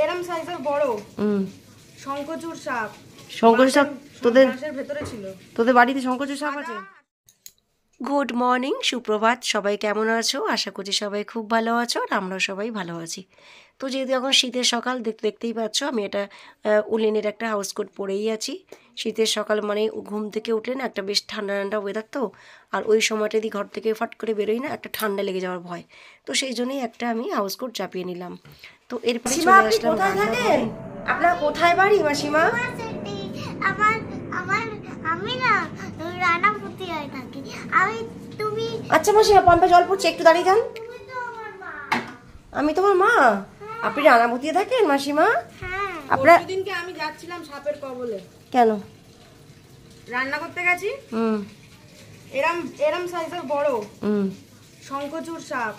এরম সাইজের বড় শঙ্খচূড় সাপ। শঙ্কর সাপ তোদের ভেতরে ছিল? তোদের বাড়িতে শঙ্করচূড় সাপ আছে? গুড মর্নিং, সুপ্রভাত। সবাই কেমন আছো? আশা করছি সবাই খুব ভালো আছো, আর আমরাও সবাই ভালো আছি। তো যেহেতু এখন শীতের সকাল, দেখতেই পাচ্ছ আমি এটা উলেনের একটা হাউস কোট পরেই আছি। শীতের সকাল মানে ঘুম থেকে উঠলে না একটা বেশ ঠান্ডা ঠান্ডা ওয়েদার, তো আর ওই সময়টা যদি ঘর থেকে ফাট করে বেরোই না, একটা ঠান্ডা লেগে যাওয়ার ভয়, তো সেই জন্যই একটা আমি হাউস কোট চাপিয়ে নিলাম। তো এরপরে চলে আসলাম। আপনার কোথায় বাড়ি মাসিমা? আমার আমার আমি না রানাপুতিয়ায় থাকি। তুমি আচ্ছা মাসিমা, পাম্পে জল পড়ছে, একটু দাঁড়িয়ে যান। তুমি তো আমার মা। আমি তোমার মা? আপনি রানাপুতিয়ে থাকেন মাসিমা? হ্যাঁ। আপনার দিনকে আমি যাচ্ছিলাম সাপের কবলে। কেন? রান্না করতে গেছি। এরম এরম সাইজের বড় শঙ্খচূড় সাপ।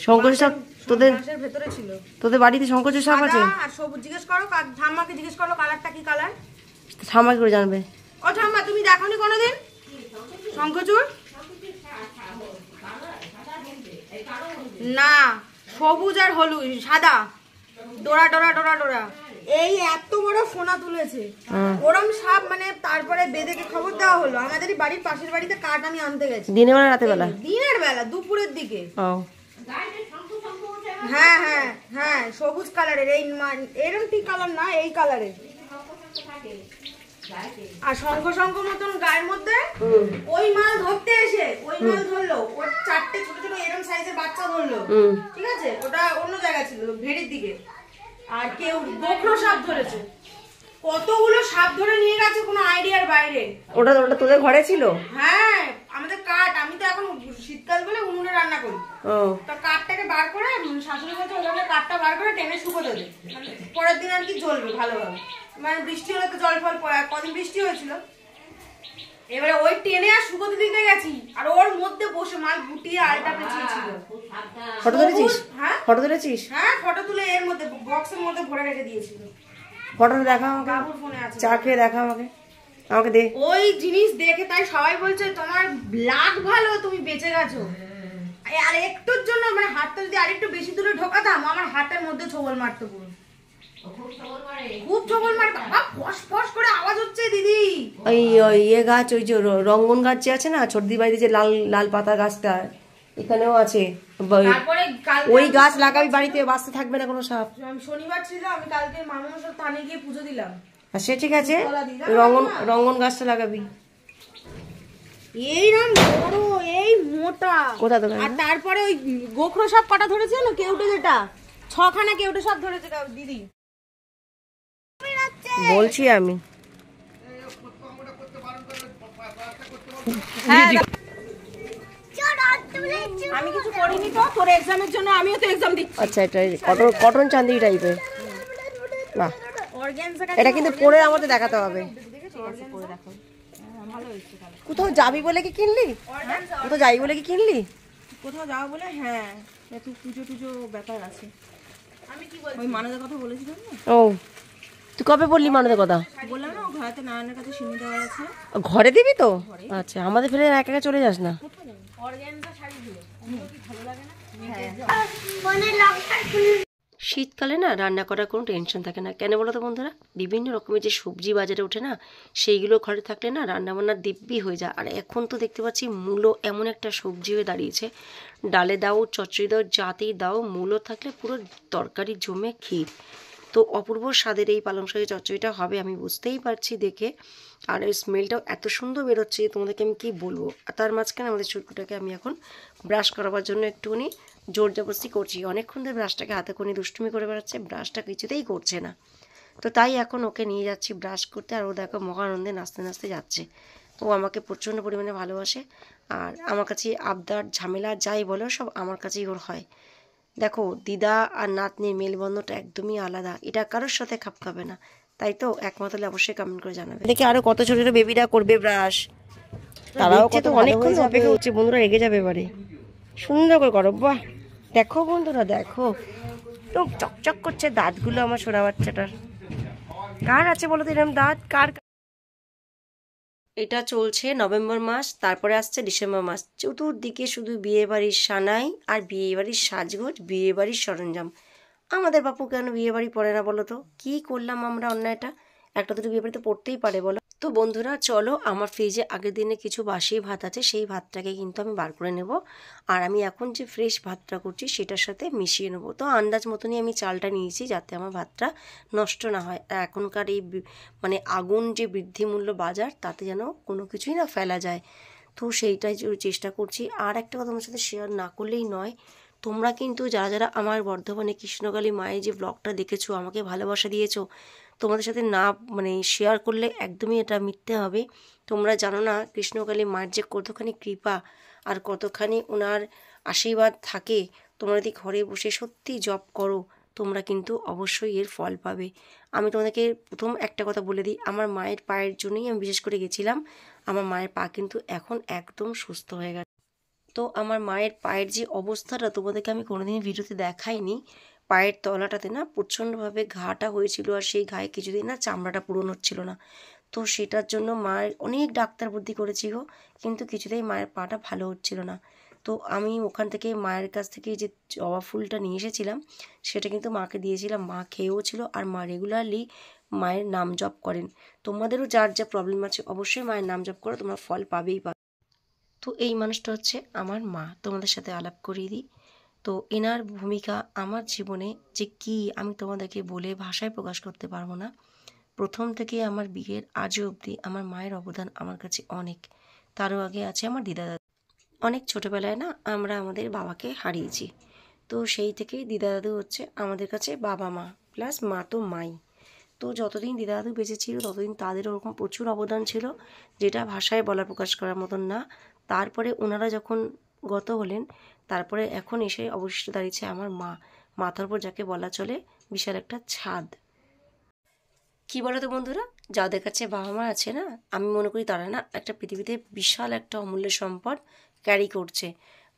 শঙ্কর সাপ তোদের ভেতরে ছিল? তোদের বাড়িতে শঙ্করচূড় সাপ আছে? আর সবুজ। জিজ্ঞেস করো ঠাম্মাকে, জিজ্ঞেস করো কালারটা কি কালার। ঠাম্মা করে জানবে? ও ঠাম্মা, তুমি দেখোনি কোনোদিন শঙ্খচূড়? না, সবুজ আর হলুদ, সাদা, ডোরা ডোরা ডোরা ডোরা। এই এত বড় ফোনা তুলেছে ওরম সাপ। মানে তারপরে বেদেকে খবর দেওয়া হলো। আমাদের বাড়ির পাশের বাড়িতে কাঠ আমি আনতে গেছি। দিনের বেলা রাতের বেলা? দিনের বেলা, দুপুরের দিকে। হ্যাঁ হ্যাঁ হ্যাঁ, সবুজ কালারের। এই এরম ঠিক কালার না, এই কালারের। আর শঙ্খ শঙ্খ মতন গায়ের মধ্যে। ওই মাল ধরতে এসে ওই মাল ধরলো, ওর চারটে ছোট ছোট এরম সাইজের বাচ্চা ধরলো। ঠিক আছে, ওটা অন্য জায়গা ছিল, ভেড়ির দিকে। আর কেউ গোখরো সাপ ধরেছে। কতগুলো সাপ ধরে নিয়ে গেছে, কোনো আইডিয়ার বাইরে। ওটা ওটা তোদের ঘরে ছিল? হ্যাঁ, আমাদের কাঠ। আমি তো এখন শীতকাল বলে উনুনে রান্না করি। তো কাঠটাকে বার করে শাশুড়ি বলছে ওখানে কাঠটা বার করে টেনে শুকো দেবে, পরের দিন আর কি জ্বলবে ভালোভাবে। মানে বৃষ্টি হলে তো জল ফল পড়ে, কদিন বৃষ্টি হয়েছিল। এবারে ওই টেনে আর শুকোতে দিতে গেছি, আর ওর মধ্যে বসে মাল গুটিয়ে আলটা পেঁচিয়েছিল। ফটো তুলেছিস? হ্যাঁ ফটো তুলেছিস? হ্যাঁ, ফটো তুলে এর মধ্যে বক্সের মধ্যে ভরে রেখে দিয়েছিল। ফটোটা দেখা আমাকে, বাবুর ফোনে আছে। চা খেয়ে দেখা আমাকে, আমাকে দে। ওই জিনিস দেখে তাই সবাই বলছে তোমার লাক ভালো, তুমি বেঁচে গেছো। আর একটুর জন্য মানে হাতটা যদি আরেকটু বেশি দূরে ঢোকাতাম, আমার হাতের মধ্যে ছোবল মারতো পুরো। খুব ছোবল মারে বাবা, ফস ফস করে আওয়াজ হচ্ছে দিদি। ওই ওই এ গাছ, ওই যে রঙ্গন গাছ যে আছে না ছোটদি বাড়িতে, যে লাল লাল পাতা গাছটা, এখানেও আছে। তারপরে ওই গাছ লাগাবি বাড়িতে, বাঁচতে থাকবে না কোনো সাপ। শনিবার ছিল, আমি কালকে মামুর থানে গিয়ে পুজো দিলাম। আর সে ঠিক আছে, রঙ্গন গাছটা লাগাবি। এইরকম বড়, এই মোটা। কোথা তো? আর তারপরে ওই গোখরো সাপ কটা ধরেছে না, কেউটে, যেটা 6খানা কেউটে সাপ ধরেছে দিদি। বলছি আমি। আমি কিছু করিনি তো, তোর এক্সামের জন্য আমিও তো এক্সাম দিচ্ছি। আচ্ছা, এটা কটন চাঁদি টাইপের। বাহ, এটা কিন্তু পরে আমাদের দেখাতে হবে। কোথাও যাবি বলে কি কিনলি? কোথাও যাবি বলে কি কিনলি? কোথাও যাওয়া বলে? হ্যাঁ, একটু পুজো টুজো ব্যাপার আছে। আমি কি বলছি, ওই মানদের কথা বলেছিলাম না? ও, তুই কবে বললি মানদের কথা? বললাম না, ঘরেতে নারায়ণের কাছে সিঁড়ি দেওয়া আছে। ঘরে দিবি তো? আচ্ছা, আমাদের ফেলে একা একা চলে যাস না। শীতকালে না রান্না করার কোনো টেনশন থাকে না। কেন বলো তো বন্ধুরা? বিভিন্ন রকমের যে সবজি বাজারে ওঠে না, সেইগুলো ঘরে থাকলে না রান্নাবান্নার দিব্যি হয়ে যায়। আর এখন তো দেখতে পাচ্ছি মূলো এমন একটা সবজি হয়ে দাঁড়িয়েছে, ডালে দাও, চচ্চড়ি দাও, যাতেই দাও, মূলো থাকলে পুরো তরকারি জমে ক্ষীর। তো অপূর্ব স্বাদের এই পালং শাকের চচ্চড়িটা হবে আমি বুঝতেই পারছি দেখে। আর এই স্মেলটাও এত সুন্দর বেরোচ্ছে, তোমাদেরকে আমি কী বলবো। আর তার মাঝখানে আমাদের চুটকুটাকে আমি এখন ব্রাশ করাবার জন্য একটুখানি জোর জবরদস্তি করছি। অনেকক্ষণ ধরে ব্রাশটাকে হাতে করে দুষ্টুমি করে বেড়াচ্ছে, ব্রাশটা কিছুতেই করছে না। তো তাই এখন ওকে নিয়ে যাচ্ছি ব্রাশ করতে, আর ও দেখো মহানন্দে নাচতে নাচতে যাচ্ছে। ও আমাকে প্রচণ্ড পরিমাণে ভালোবাসে, আর আমার কাছে আবদার ঝামেলা যাই বলো সব আমার কাছেই ওর হয়। দেখো, দিদা আর নাতনির মেলবন্ধনটা একদমই আলাদা, এটা কারোর সাথে খাপ খাবে না। তাই তো একমত হলে অবশ্যই কমেন্ট করে জানাবে। দেখি আরো কত ছোট ছোট বেবিরা করবে ব্রাশ, তারাও কত অনেকক্ষণ অপেক্ষা হচ্ছে। বন্ধুরা রেগে যাবে এবারে, সুন্দর করে করো। বাহ, দেখো বন্ধুরা দেখো, তো চকচক করছে দাঁতগুলো আমার সোনা বাচ্চাটার। কার আছে বলো তো এরকম দাঁত? কার? এটা চলছে নভেম্বর মাস, তারপরে আসছে ডিসেম্বর মাস। চতুর্দিকে শুধু বিয়ে বাড়ির সানাই আর বিয়ে বাড়ির সাজগোজ, বিয়ে বাড়ির সরঞ্জাম। আমাদের বাপু কেন বিয়ে বাড়ি পড়ে না বলো তো? কী করলাম আমরা অন্যায়টা? একটা দুটো বিয়ে বাড়িতে পড়তেই পারে বলো? তো বন্ধুরা চলো, আমার ফ্রিজে আগের দিনে কিছু বাসি ভাত আছে, সেই ভাতটাকে কিন্তু আমি বার করে নেব। আর আমি এখন যে ফ্রেশ ভাতটা করছি সেটার সাথে মিশিয়ে নেব। তো আন্দাজ মতনই আমি চালটা নিয়েছি যাতে আমার ভাতটা নষ্ট না হয়। আর এখনকার এই মানে আগুন যে বৃদ্ধিমূল্য বাজার, তাতে যেন কোনো কিছুই না ফেলা যায়। তো সেইটাই চেষ্টা করছি। আর একটা কথা তোমার সাথে শেয়ার না করলেই নয়, তোমরা কিন্তু যারা যারা আমার বর্ধমানে কৃষ্ণকালী মায়ের যে ব্লগটা দেখেছো, আমাকে ভালোবাসা দিয়েছো, তোমাদের সাথে না মানে শেয়ার করলে একদমই এটা মিথ্যে হবে। তোমরা জানো না কৃষ্ণকালী মায়ের যে কতখানি কৃপা আর কতখানি ওনার আশীর্বাদ থাকে। তোমরা যদি ঘরে বসে সত্যি জপ করো, তোমরা কিন্তু অবশ্যই এর ফল পাবে। আমি তোমাদেরকে প্রথম একটা কথা বলে দিই, আমার মায়ের পায়ের জন্যই আমি বিশেষ করে গেছিলাম। আমার মায়ের পা কিন্তু এখন একদম সুস্থ হয়ে গেছে। তো আমার মায়ের পায়ের যে অবস্থাটা তোমাদেরকে আমি কোনোদিন ভিডিওতে দেখাইনি। পায়ের তলাটাতে না প্রচণ্ডভাবে ঘাটা হয়েছিল, আর সেই ঘায়ে কিছুদিন না চামড়াটা পূরণ হচ্ছিল না। তো সেটার জন্য মায়ের অনেক ডাক্তার বুদ্ধি করেছি গো, কিন্তু কিছুতেই মায়ের পাটা ভালো হচ্ছিল না। তো আমি ওখান থেকে মায়ের কাছ থেকে যে জবা ফুলটা নিয়ে এসেছিলাম, সেটা কিন্তু মাকে দিয়েছিলাম। মা খেয়েও ছিল, আর মা রেগুলারলি মায়ের নাম জপ করেন। তোমাদেরও যার যা প্রবলেম আছে অবশ্যই মায়ের নাম জপ করো, তোমরা ফল পাবেই পাবে। তো এই মানুষটা হচ্ছে আমার মা, তোমাদের সাথে আলাপ করিয়ে দিই। তো এনার ভূমিকা আমার জীবনে যে কী, আমি তোমাদেরকে বলে ভাষায় প্রকাশ করতে পারবো না। প্রথম থেকে আমার বিয়ের আজও অবধি আমার মায়ের অবদান আমার কাছে অনেক। তারও আগে আছে আমার দিদা দাদু। অনেক ছোটোবেলায় না আমরা আমাদের বাবাকে হারিয়েছি। তো সেই থেকেই দিদা দাদু হচ্ছে আমাদের কাছে বাবা মা প্লাস মা তো মাই। তো যতদিন দিদা দাদু বেঁচে ছিল ততদিন তাদের ওরকম প্রচুর অবদান ছিল, যেটা ভাষায় বলা প্রকাশ করার মতন না। তারপরে ওনারা যখন গত হলেন, তারপরে এখন এসে অবশিষ্ট দাঁড়িয়েছে আমার মা, মাথার উপর যাকে বলা চলে বিশাল একটা ছাদ। কি বলো তো বন্ধুরা, যাদের কাছে বাবা মা আছে না, আমি মনে করি তারা না একটা পৃথিবীতে বিশাল একটা অমূল্য সম্পদ ক্যারি করছে।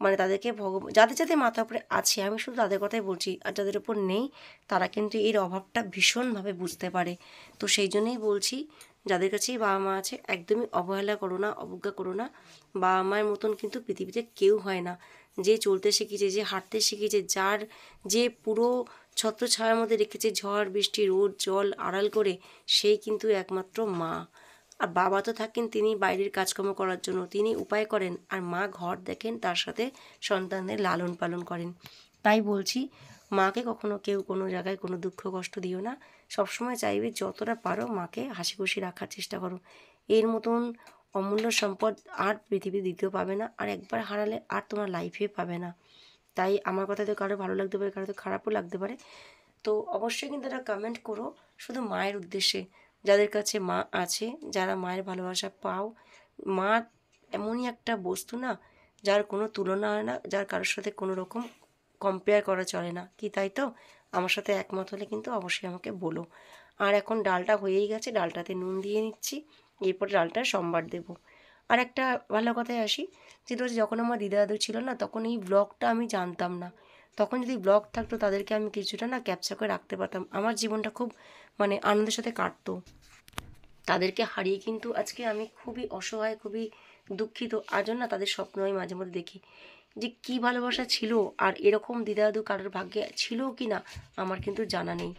মানে তাদেরকে যাদের যাদের মাথার উপরে আছে, আমি শুধু তাদের কথাই বলছি, আর যাদের উপর নেই তারা কিন্তু এর অভাবটা ভীষণভাবে বুঝতে পারে। তো সেই জন্যই বলছি, যাদের কাছেই বাবা মা আছে একদমই অবহেলা করো না, অবজ্ঞা করো না। বাবা মায়ের মতন কিন্তু পৃথিবীতে কেউ হয় না। যে চলতে শিখেছে, যে হাঁটতে শিখেছে, যার যে পুরো ছত্রছায়ার মধ্যে রেখেছে ঝড় বৃষ্টি রোদ জল আড়াল করে, সেই কিন্তু একমাত্র মা। আর বাবা তো থাকেন তিনি বাইরের কাজকর্ম করার জন্য, তিনি উপায় করেন, আর মা ঘর দেখেন, তার সাথে সন্তানদের লালন পালন করেন। তাই বলছি, মাকে কখনো কেউ কোনো জায়গায় কোনো দুঃখ কষ্ট দিও না। সবসময় চাইবে যতটা পারো মাকে হাসি খুশি রাখার চেষ্টা করো। এর মতন অমূল্য সম্পদ আর পৃথিবী দ্বিতীয় পাবে না, আর একবার হারালে আর তোমার লাইফে পাবে না। তাই আমার কথা তো কারো ভালো লাগতে পারে, কারো তো খারাপও লাগতে পারে। তো অবশ্যই কিন্তু একটা কমেন্ট করো শুধু মায়ের উদ্দেশ্যে, যাদের কাছে মা আছে, যারা মায়ের ভালোবাসা পাও। মা এমনই একটা বস্তু না, যার কোনো তুলনা হয় না, যার কারোর সাথে কোনো রকম কম্পেয়ার করা চলে না। কি তাই তো? আমার সাথে একমত হলে কিন্তু অবশ্যই আমাকে বলো। আর এখন ডালটা হয়েই গেছে, ডালটাতে নুন দিয়ে নিচ্ছি, এরপর ডালটা সম্বার দেবো। আর একটা ভালো কথায় আসি, যেটা হচ্ছে যখন আমার দিদা দাদু ছিল না, তখন এই ব্লগটা আমি জানতাম না। তখন যদি ব্লগ থাকতো তাদেরকে আমি কিছুটা না ক্যাপচার করে রাখতে পারতাম, আমার জীবনটা খুব মানে আনন্দের সাথে কাটতো। তাদেরকে হারিয়ে কিন্তু আজকে আমি খুবই অসহায়, খুবই দুঃখিত। আজও না তাদের স্বপ্ন আমি মাঝে মধ্যে দেখি, যে কী ভালোবাসা ছিল। আর এরকম দিদা দাদু কারোর ভাগ্যে ছিল কি না আমার কিন্তু জানা নেই।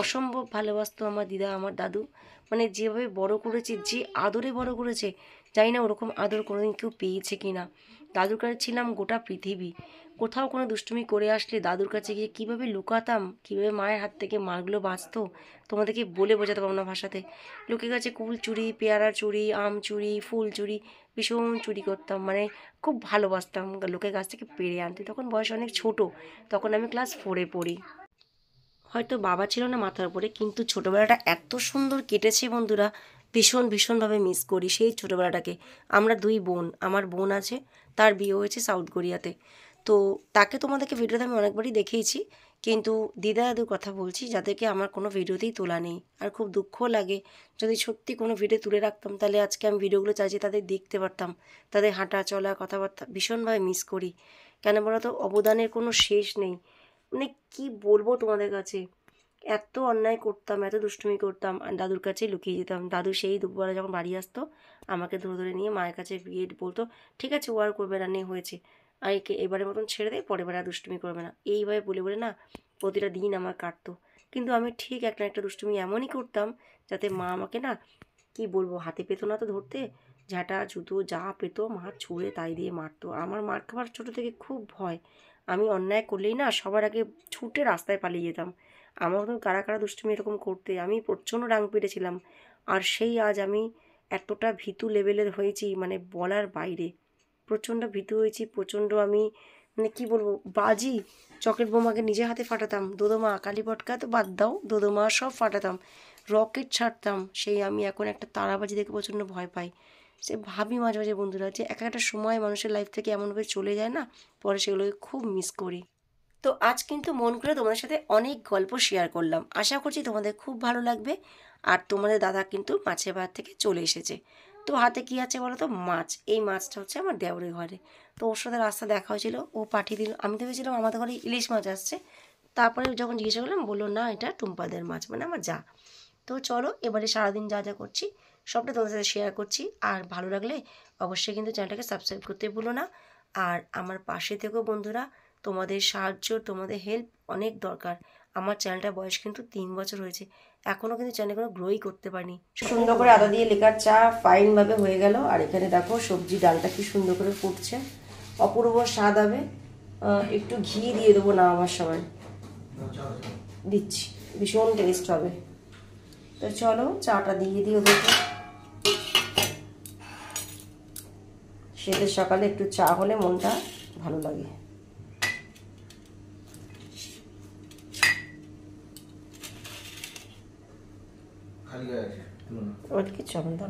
অসম্ভব ভালোবাসতো আমার দিদা আমার দাদু। মানে যেভাবে বড় করেছে, যে আদরে বড় করেছে, জানি না ওরকম আদর কোনোদিন কেউ পেয়েছে কি না। দাদুর কাছে ছিলাম গোটা পৃথিবী। কোথাও কোনো দুষ্টুমি করে আসলে দাদুর কাছে গিয়ে কীভাবে লুকাতাম, কীভাবে মায়ের হাত থেকে মারগুলো বাঁচতো, তোমাদেরকে বলে বোঝাতে পারবো না ভাষাতে। লোকের কাছে কুল চুরি, পেয়ারার চুরি, আম চুরি, ফুল চুরি, ভীষণ চুরি করতাম। মানে খুব ভালোবাসতাম লোকের কাছ থেকে পেড়ে আনতে। তখন বয়স অনেক ছোট, তখন আমি ক্লাস 4-এ পড়ি। হয়তো বাবা ছিল না মাথার উপরে, কিন্তু ছোটোবেলাটা এত সুন্দর কেটেছে বন্ধুরা, ভীষণভাবে মিস করি সেই ছোটোবেলাটাকে। আমরা 2 বোন, আমার বোন আছে, তার বিয়ে হয়েছে সাউথ কোরিয়াতে। তো তাকে তোমাদেরকে ভিডিওতে আমি অনেকবারই দেখিয়েছি, কিন্তু দিদা দাদুর কথা বলছি, যাদেরকে আমার কোনো ভিডিওতেই তোলা নেই। আর খুব দুঃখ লাগে, যদি সত্যি কোনো ভিডিও তুলে রাখতাম তাহলে আজকে আমি ভিডিওগুলো চাইছি তাদের দেখতে পারতাম। তাদের হাঁটা চলা কথাবার্তা ভীষণভাবে মিস করি। কেন বলো তো, অবদানের কোনো শেষ নেই। মানে কি বলবো তোমাদের কাছে, এত অন্যায় করতাম, এত দুষ্টুমি করতাম, আর দাদুর কাছেই লুকিয়ে যেতাম। দাদু সেই দুপুরবেলা যখন বাড়ি আসতো, আমাকে ধরে ধরে নিয়ে মায়ের কাছে গিয়ে বলতো, ঠিক আছে ও আর করবে না, হয়েছে। আর একে এবারের মতন ছেড়ে দেয়, পরের বার আর দুষ্টুমি করবে না। এইভাবে বলে বলে না প্রতিটা দিন আমার কাটতো। কিন্তু আমি ঠিক একটা একটা দুষ্টুমি এমনই করতাম যাতে মা আমাকে না কি বলবো, হাতে পেতো না তো ধরতে, ঝাঁটা জুতো যা পেতো মা ছুঁড়ে তাই দিয়ে মারতো। আমার মার খাবার ছোটো থেকে খুব ভয়, আমি অন্যায় করলেই না সবার আগে ছুটে রাস্তায় পালিয়ে যেতাম। আমার মতন কারা কারা দুষ্টুমি এরকম করতে, আমি প্রচণ্ড ডাং পেটেছিলাম। আর সেই আজ আমি এতটা ভীতু লেভেলের হয়েছি মানে বলার বাইরে, প্রচণ্ড ভীতু হয়েছি, প্রচণ্ড আমি মানে কী বলবো, বাজি চকেট বোমাকে নিজের হাতে ফাটাতাম, দোদমা কালী পটকা তো বাদ দাও, দোদমা সব ফাটাতাম, রকেট ছাড়তাম। সেই আমি এখন একটা তারাবাজি দেখে প্রচণ্ড ভয় পাই। সে ভাবি মাঝে মাঝে বন্ধুরা যে এক একটা সময় মানুষের লাইফ থেকে এমনভাবে চলে যায় না, পরে সেগুলোকে খুব মিস করি। তো আজ কিন্তু মন করে তোমাদের সাথে অনেক গল্প শেয়ার করলাম, আশা করছি তোমাদের খুব ভালো লাগবে। আর তোমাদের দাদা কিন্তু মাছের বাজার থেকে চলে এসেছে। তো হাতে কী আছে বলো তো, মাছ। এই মাছটা হচ্ছে আমার দেওরের ঘরে। তো ওর সাথে রাস্তা দেখা হয়েছিল, ও পাঠিয়ে দিল। আমি তো ভেবেছিলাম আমাদের ঘরে ইলিশ মাছ আসছে, তারপরে যখন জিজ্ঞাসা করলাম বললো না এটা টুম্পাদের মাছ, মানে আমার যা। তো চলো এবারে সারাদিন যা যা করছি সবটা তোমাদের সাথে শেয়ার করছি। আর ভালো লাগলে অবশ্যই কিন্তু চ্যানেলটাকে সাবস্ক্রাইব করতে ভুলো না। আর আমার পাশে থেকেও বন্ধুরা, তোমাদের সাহায্য তোমাদের হেল্প অনেক দরকার। আমার চ্যানেলটার বয়স কিন্তু 3 বছর হয়েছে, এখনও কিন্তু চ্যানেল কোনো গ্রোই করতে পারিনি। সুন্দর করে আদা দিয়ে লেকার চা ফাইনভাবে হয়ে গেল। আর এখানে দেখো সবজি ডালটা কি সুন্দর করে ফুটছে, অপূর্ব স্বাদ হবে। একটু ঘি দিয়ে দেবো না আমার সময় দিচ্ছি, ভীষণ টেস্ট হবে। তো চলো চাটা দিয়ে দিই ওদেরকে। শীতের সকালে একটু চা হলে মনটা ভালো লাগে। ওর কিচ্ছু হবে না,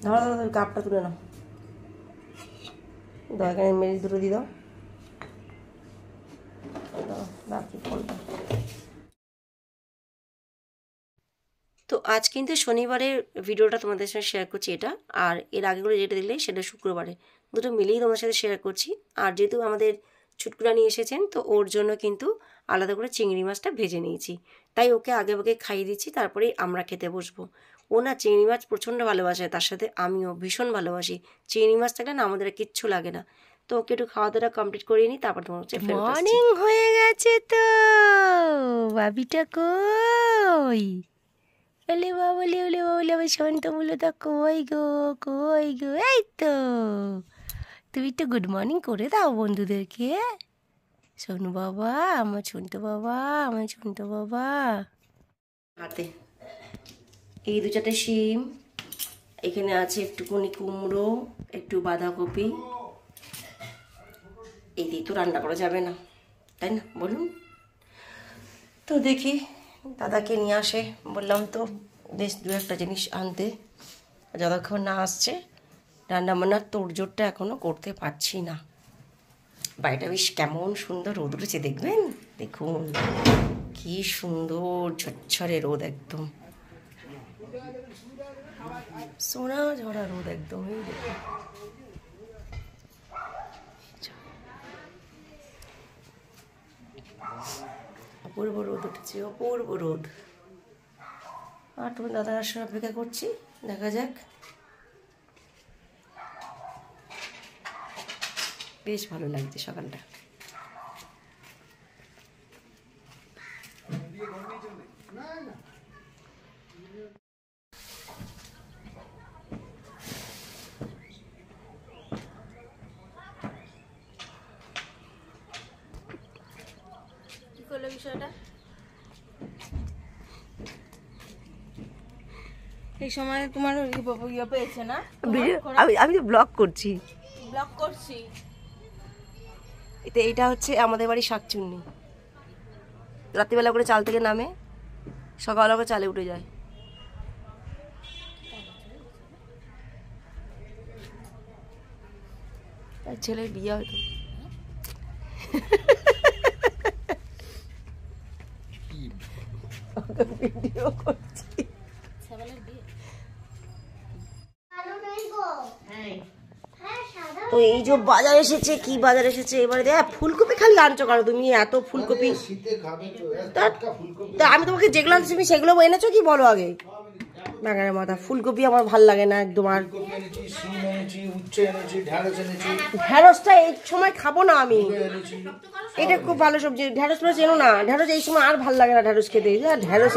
ধরো ধরো কাপটা তুলে নাও, দয়া করে মেরি দুটো দিয়ে দাও, বাকি ফলটা। তো আজ কিন্তু শনিবারের ভিডিওটা তোমাদের সাথে শেয়ার করছি এটা, আর এর আগেগুলো যেটা দেখলে সেটা শুক্রবারে, দুটো মিলেই তোমাদের সাথে শেয়ার করছি। আর যেহেতু আমাদের ছুটকুরা নিয়ে এসেছেন তো ওর জন্য কিন্তু আলাদা করে চিংড়ি মাছটা ভেজে নিয়েছি, তাই ওকে আগে আগে খাইয়ে দিচ্ছি, তারপরেই আমরা খেতে বসবো। ও না চিংড়ি মাছ প্রচণ্ড ভালোবাসে, তার সাথে আমিও ভীষণ ভালোবাসি। চিংড়ি মাছ থাকলে না আমাদের কিচ্ছু লাগে না। তো ওকে একটু খাওয়া দাওয়া কমপ্লিট করিয়ে নিই, তারপর তোমার হচ্ছে মর্নিং হয়ে গেছে। তো বাবিটা কই? ওলে বাবলে ওলে বাবলে আমার শান্ত বলে তা কই গো, কই গো? এই তো তুমি একটু গুড মর্নিং করে দাও বন্ধুদেরকে। সোনু বাবা, আমার ছোট বাবা, আমার ছোট বাবা। হাতে এই 2-4টে শিম, এখানে আছে একটুখানি কুমড়ো, একটু বাঁধাকপি। এই দিয়ে তো রান্না করা যাবে না, তাই না বলুন? তো দেখি দাদাকে নিয়ে আসে, বললাম তো বেশ 2-1টা জিনিস আনতে, যতক্ষণ না আসছে রান্নাবান্নার তোড়জোড়টা এখনও করতে পারছি না। বাড়িটা বেশ কেমন সুন্দর রোদ উঠেছে, দেখবেন, দেখুন কি সুন্দর ঝরঝরে রোদ, একদম সোনা ঝরা রোদ একদম। এই দেখুন অপূর্ব রোদ উঠেছে, অপূর্ব রোদ। আর তোমার দাদার আসার অপেক্ষা করছি, দেখা যাক। বেশ ভালো লাগছে সকালটা। কি করলো বিষয়টা? এই সময় তোমার ইয়ে পেয়েছে না, আমি তো ব্লগ করছি, ব্লক করছি। এতে এইটা হচ্ছে আমাদের বাড়ির শাকচুন্নি, রাত্রিবেলা করে চাল থেকে নামে, সকালবেলা করে চালে উঠে যায়। তার ছেলের বিয়ে হয়তো। ভিডিও করছি। তো এই যে বাজার এসেছে, কি বাজার এসেছে এবারে? দেখ ফুলকপি খালি আনছো কারো তুমি, এত ফুলকপি। তা আমি তোমাকে যেগুলো আনছি তুমি সেগুলো এনেছো কি বলো আগে? বাগানের মাথা। ফুলকপি আমার ভাল লাগে না একদম। আর ফুলকপি এনেছি, শিম এনেছি, উচ্ছে এনেছি, ঢ্যাঁড়স এনেছি, ঢ্যাঁড়সটা এই সময় খাবো না আমি। এনেছি। এটা খুব ভালো সবজি। ঢ্যাঁড়স প্লাস চেনো না, ঢ্যাঁড়স এই সময় আর ভাল লাগে না ঢ্যাঁড়স খেতে। ঢ্যাঁড়স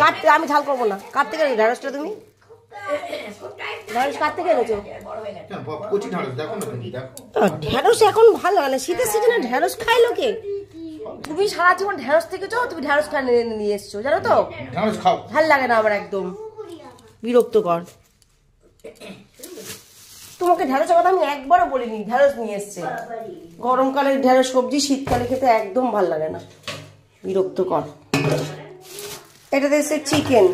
কাটতে আমি ঝাল করবো না। কাটতে গেলে ঢ্যাঁড়সটা তুমি ঢ্যাঁড়স কাটতে গেলেছো? কেন কচি ঢ্যাঁড়স দেখো না তুমি, দেখো। ঢ্যাঁড়স এখন ভালো লাগে না, শীতের সিজনে ঢ্যাঁড়স খাই লোকে। তুমি সারা জীবন ঢ্যাঁড়স থেকেছো, তুমি ঢ্যাঁড়স খাই নিয়ে এসছো জানো তো। ঢ্যাঁড়স খাও। ভাল লাগে না আমার একদম, বিরক্তকর। তোমাকে ঢ্যাঁড়সের কথা আমি একবারও বলিনি, ঢ্যাঁড়স নিয়ে এসছে। গরমকালের ঢ্যাঁড়স সবজি শীতকালে খেতে একদম ভাল লাগে না, বিরক্তকর। এটাতে এসছে চিকেন।